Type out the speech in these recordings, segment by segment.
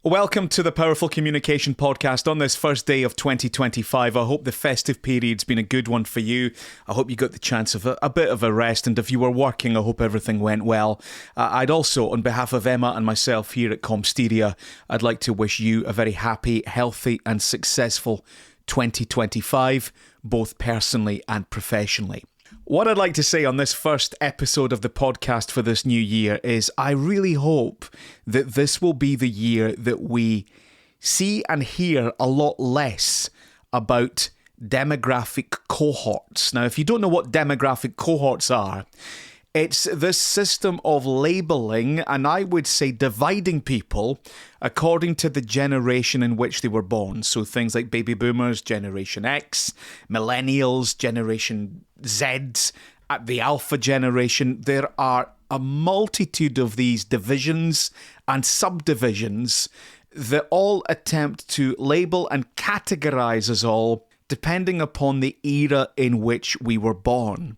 Welcome to the Powerful Communication Podcast on this first day of 2025. I hope the festive period's been a good one for you. I hope you got the chance of a bit of a rest, and if you were working, I hope everything went well. I'd also, on behalf of Emma and myself here at Comsteria, I'd like to wish you a very happy, healthy and successful 2025, both personally and professionally. What I'd like to say on this first episode of the podcast for this new year is I really hope that this will be the year that we see and hear a lot less about demographic cohorts. Now, if you don't know what demographic cohorts are, it's this system of labelling, and I would say dividing people according to the generation in which they were born. So things like baby boomers, Generation X, millennials, Generation Z, the Alpha generation. There are a multitude of these divisions and subdivisions that all attempt to label and categorize us all depending upon the era in which we were born.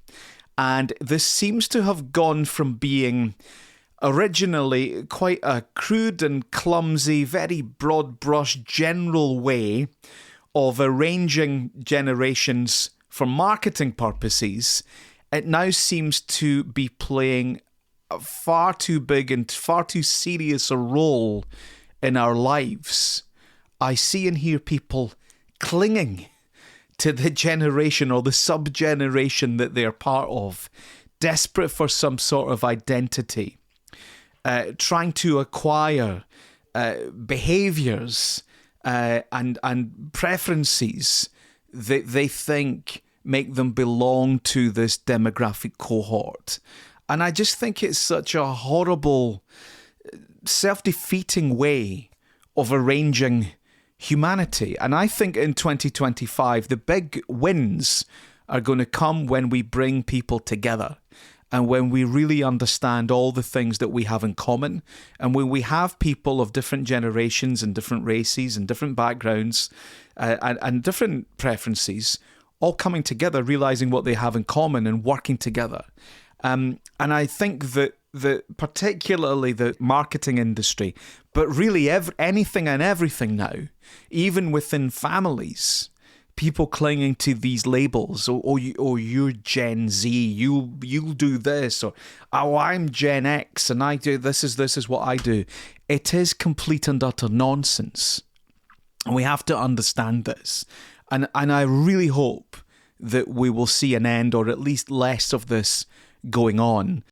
And this seems to have gone from being originally quite a crude and clumsy, very broad brush general way of arranging generations for marketing purposes. It now seems to be playing a far too big and far too serious a role in our lives. I see and hear people clinging to the generation or the sub-generation that they're part of, desperate for some sort of identity, trying to acquire behaviours and preferences that they think make them belong to this demographic cohort. And I just think it's such a horrible, self-defeating way of arranging humanity. And I think in 2025, the big wins are going to come when we bring people together and when we really understand all the things that we have in common, and when we have people of different generations and different races and different backgrounds and different preferences all coming together, realizing what they have in common and working together. And I think that particularly the marketing industry, but really anything and everything now, even within families, people clinging to these labels, or you're Gen Z, you'll do this, or I'm Gen X and I do this is what I do. It is complete and utter nonsense. And we have to understand this. And I really hope that we will see an end, or at least less of this going on.